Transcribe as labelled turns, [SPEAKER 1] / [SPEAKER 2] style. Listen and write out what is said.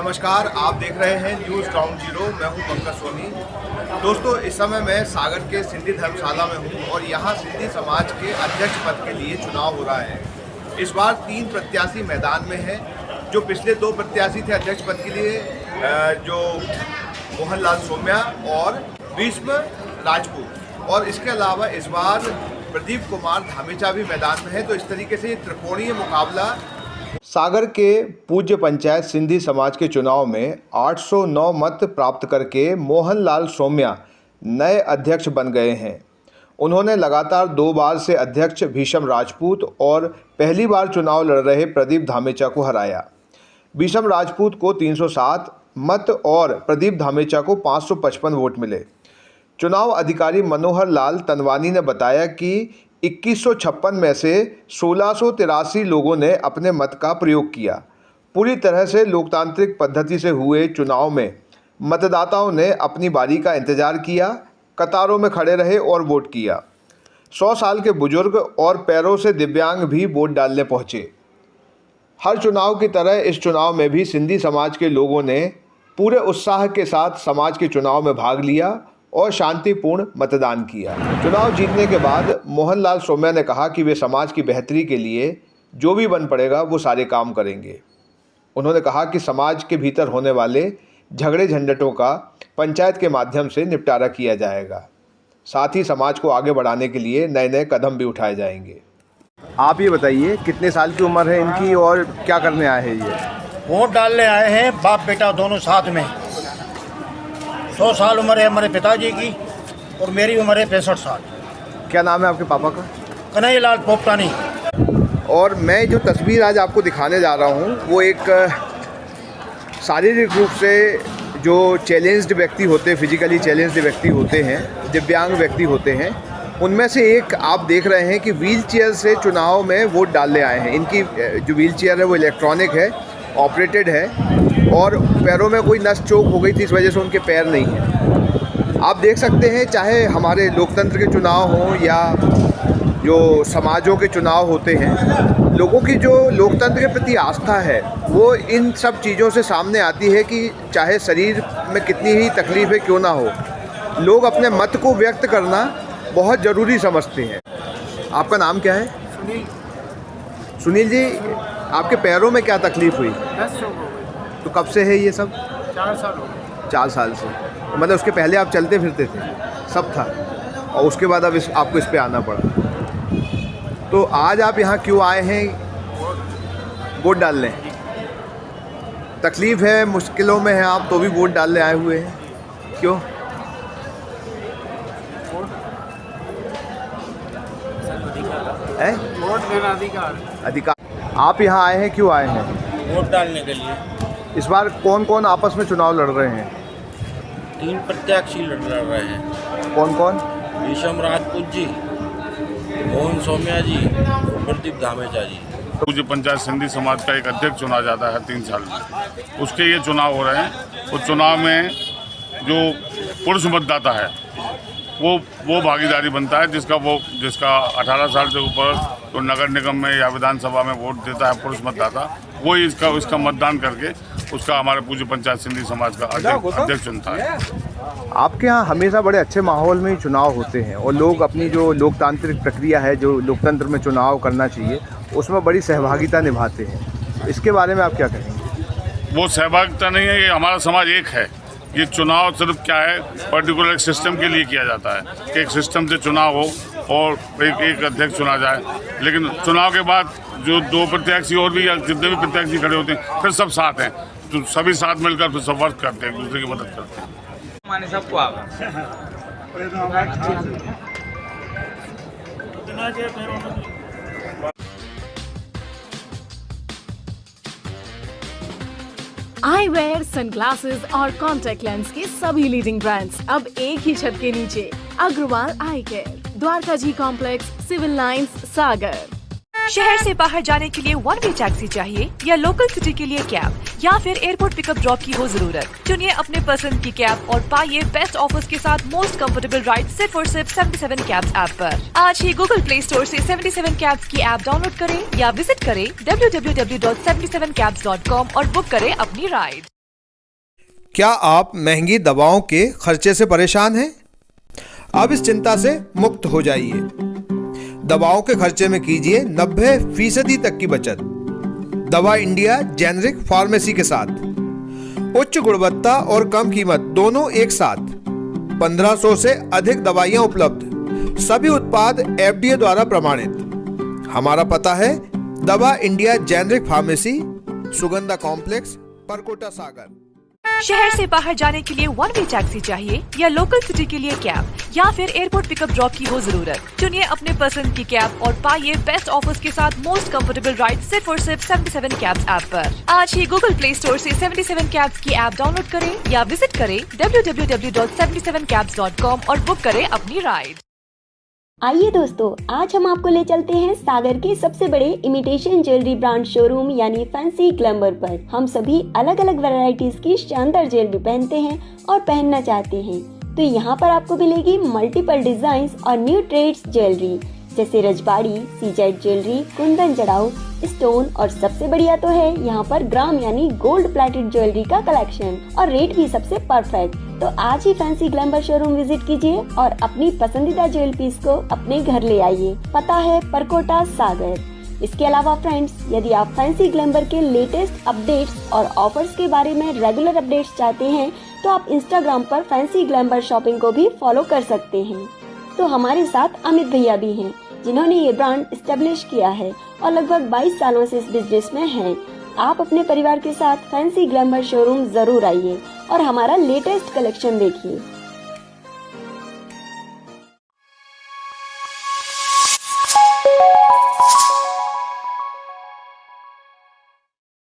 [SPEAKER 1] नमस्कार, आप देख रहे हैं न्यूज़ ग्राउंड जीरो। मैं हूं पंकज सोनी। दोस्तों, इस समय मैं सागर के सिंधी धर्मशाला में हूं और यहां सिंधी समाज के अध्यक्ष पद के लिए चुनाव हो रहा है। इस बार 3 प्रत्याशी मैदान में हैं। जो पिछले 2 प्रत्याशी थे अध्यक्ष पद के लिए, जो मोहनलाल सोम्या और भीष्म राजपूत, और इसके अलावा इस बार प्रदीप कुमार धामेचा भी मैदान में है। तो इस तरीके से ये त्रिकोणीय मुकाबला सागर के पूज्य पंचायत सिंधी समाज के चुनाव में 809 मत प्राप्त करके मोहनलाल सोम्या नए अध्यक्ष बन गए हैं। उन्होंने लगातार 2 बार से अध्यक्ष भीष्म राजपूत और पहली बार चुनाव लड़ रहे प्रदीप धामेचा को हराया। भीष्म राजपूत को 307 मत और प्रदीप धामेचा को 555 वोट मिले। चुनाव अधिकारी मनोहर लाल तनवानी ने बताया कि 2156 में से 1683 लोगों ने अपने मत का प्रयोग किया। पूरी तरह से लोकतांत्रिक पद्धति से हुए चुनाव में मतदाताओं ने अपनी बारी का इंतजार किया, कतारों में खड़े रहे और वोट किया। 100 साल के बुजुर्ग और पैरों से दिव्यांग भी वोट डालने पहुंचे। हर चुनाव की तरह इस चुनाव में भी सिंधी समाज के लोगों ने पूरे उत्साह के साथ समाज के चुनाव में भाग लिया और शांतिपूर्ण मतदान किया। चुनाव जीतने के बाद मोहनलाल सोम्या ने कहा कि वे समाज की बेहतरी के लिए जो भी बन पड़ेगा वो सारे काम करेंगे। उन्होंने कहा कि समाज के भीतर होने वाले झगड़े झंझटों का पंचायत के माध्यम से निपटारा किया जाएगा। साथ ही समाज को आगे बढ़ाने के लिए नए नए कदम भी उठाए जाएंगे। आप ये बताइए, कितने साल की उम्र है इनकी और क्या करने आए हैं ये?
[SPEAKER 2] वोट डालने आए हैं, बाप बेटा दोनों साथ में। 100 साल उम्र है हमारे पिताजी की और मेरी उम्र है 65 साल।
[SPEAKER 1] क्या नाम है आपके पापा का?
[SPEAKER 2] कन्हैयालाल पोपटानी।
[SPEAKER 1] और मैं जो तस्वीर आज आपको दिखाने जा रहा हूँ वो एक शारीरिक रूप से जो चैलेंज्ड व्यक्ति होते हैं, फिजिकली चैलेंज्ड व्यक्ति होते हैं, दिव्यांग व्यक्ति होते हैं, उनमें से एक आप देख रहे हैं कि व्हील चेयर से चुनाव में वोट डालने आए हैं। इनकी जो व्हील चेयर है वो इलेक्ट्रॉनिक है, ऑपरेटेड है और पैरों में कोई नस चोक हो गई थी, इस वजह से उनके पैर नहीं हैं। आप देख सकते हैं, चाहे हमारे लोकतंत्र के चुनाव हों या जो समाजों के चुनाव होते हैं, लोगों की जो लोकतंत्र के प्रति आस्था है वो इन सब चीज़ों से सामने आती है कि चाहे शरीर में कितनी ही तकलीफ़ें क्यों ना हो, लोग अपने मत को व्यक्त करना बहुत ज़रूरी समझते हैं। आपका नाम क्या है? सुनील जी, आपके पैरों में क्या तकलीफ़ हुई? तो कब से है ये सब?
[SPEAKER 2] 4 साल हो गए।
[SPEAKER 1] 4 साल से। मतलब उसके पहले आप चलते फिरते थे, सब था, और उसके बाद अब आपको इस पे आना पड़ा। तो आज आप यहाँ क्यों आए हैं? वोट डालने। तकलीफ़ है, मुश्किलों में हैं आप, तो भी वोट डालने आए हुए हैं, क्यों?
[SPEAKER 2] वोट देना अधिकार।
[SPEAKER 1] आप यहाँ आए हैं, क्यों आए हैं?
[SPEAKER 2] वोट डालने के लिए।
[SPEAKER 1] इस बार कौन कौन आपस में चुनाव लड़ रहे हैं?
[SPEAKER 2] 3 प्रत्याशी लड़ रहे हैं।
[SPEAKER 1] कौन कौन?
[SPEAKER 2] भीष्म राजपूत जी, मोहन सोम्या जी, प्रदीप धामेचा जी।
[SPEAKER 3] पूज्य पंचायत सिंधी समाज का एक अध्यक्ष चुना जाता है 3 साल में, उसके ये चुनाव हो रहे हैं। उस चुनाव में जो पुरुष मतदाता है वो भागीदारी बनता है, जिसका 18 साल से ऊपर तो नगर निगम में या विधानसभा में वोट देता है पुरुष मतदाता, वही इसका मतदान करके उसका हमारे पूज्य पंचायत सिंधी समाज का अध्यक्ष चुनता है।
[SPEAKER 1] आपके यहाँ हमेशा बड़े अच्छे माहौल में ही चुनाव होते हैं और लोग अपनी जो लोकतांत्रिक प्रक्रिया है, जो लोकतंत्र में चुनाव करना चाहिए, उसमें बड़ी सहभागिता निभाते हैं। इसके बारे में आप क्या कहेंगे?
[SPEAKER 3] वो सहभागिता नहीं है, ये हमारा समाज एक है। ये चुनाव सिर्फ क्या है, पर्टिकुलर एक सिस्टम के लिए किया जाता है कि एक सिस्टम से चुनाव हो और एक अध्यक्ष चुना जाए। लेकिन चुनाव के बाद जो 2 प्रत्याशी और भी या जितने भी प्रत्याशी खड़े होते हैं, फिर सब साथ हैं, तो सभी साथ मिलकर फिर सब वर्क करते हैं, एक दूसरे की मदद करते हैं।
[SPEAKER 2] सबको
[SPEAKER 4] आईवेयर, सनग्लासेस और कॉन्टैक्ट लेंस के सभी लीडिंग ब्रांड्स अब एक ही छत के नीचे। अग्रवाल आई केयर, द्वारका जी कॉम्प्लेक्स, सिविल लाइंस, सागर।
[SPEAKER 5] शहर से बाहर जाने के लिए 1 वे टैक्सी चाहिए या लोकल सिटी के लिए कैब या फिर एयरपोर्ट पिकअप ड्रॉप की हो जरूरत? चुनिए अपने पसंद की कैब और पाइए बेस्ट ऑफर्स के साथ मोस्ट कंफर्टेबल राइड सिर्फ और सिर्फ 77 कैब्स ऐप पर। आज ही गूगल प्ले स्टोर से 77 कैब्स की ऐप डाउनलोड करें या विजिट करें www.77cabs.com और बुक करें अपनी राइड।
[SPEAKER 1] क्या आप महंगी दवाओं के खर्चे से परेशान हैं? अब इस चिंता से मुक्त हो जाइए। दवाओं के खर्चे में कीजिए 90% तक की बचत। दवा इंडिया जेनेरिक फार्मेसी के साथ उच्च गुणवत्ता और कम कीमत दोनों एक साथ। 1500 से अधिक दवाइयां उपलब्ध, सभी उत्पाद FDA द्वारा प्रमाणित। हमारा पता है Dava India generic pharmacy, Sugandha complex, Parkota Sagar.
[SPEAKER 5] शहर से बाहर जाने के लिए वन वे टैक्सी चाहिए या लोकल सिटी के लिए कैब या फिर एयरपोर्ट पिकअप ड्रॉप की हो जरूरत? चुनिए अपने पसंद की कैब और पाइए बेस्ट ऑफर्स के साथ मोस्ट कंफर्टेबल राइड सिर्फ और सिर्फ 77 कैब्स ऐप पर। आज ही गूगल प्ले स्टोर से 77 कैब्स की ऐप डाउनलोड करें या विजिट करें www.77cabs.com और बुक करें अपनी राइड।
[SPEAKER 6] आइए दोस्तों, आज हम आपको ले चलते हैं सागर के सबसे बड़े इमिटेशन ज्वेलरी ब्रांड शोरूम यानी फैंसी ग्लैमर पर। हम सभी अलग अलग वैरायटीज की शानदार ज्वेलरी पहनते हैं और पहनना चाहते हैं, तो यहाँ पर आपको मिलेगी मल्टीपल डिजाइन और न्यू ट्रेड्स ज्वेलरी जैसे रजवाड़ी, सीजेड ज्वेलरी, कुंदन जड़ाऊ, स्टोन और सबसे बढ़िया तो है यहाँ पर ग्राम यानी गोल्ड प्लेटेड ज्वेलरी का कलेक्शन और रेट भी सबसे परफेक्ट। तो आज ही फैंसी ग्लैमर शोरूम विजिट कीजिए और अपनी पसंदीदा ज्वेलरी पीस को अपने घर ले आइए। पता है परकोटा सागर। इसके अलावा फ्रेंड्स, यदि आप फैंसी ग्लैमर के लेटेस्ट अपडेट्स और ऑफर्स के बारे में रेगुलर अपडेट्स चाहते हैं तो आप इंस्टाग्राम पर फैंसी ग्लैमर शॉपिंग को भी फॉलो कर सकते हैं। तो हमारे साथ अमित भैया भी हैं जिन्होंने ये ब्रांड एस्टेब्लिश किया है और लगभग 22 सालों से इस बिजनेस में हैं। आप अपने परिवार के साथ फैंसी ग्लैमर शोरूम जरूर आइए और हमारा लेटेस्ट कलेक्शन देखिए।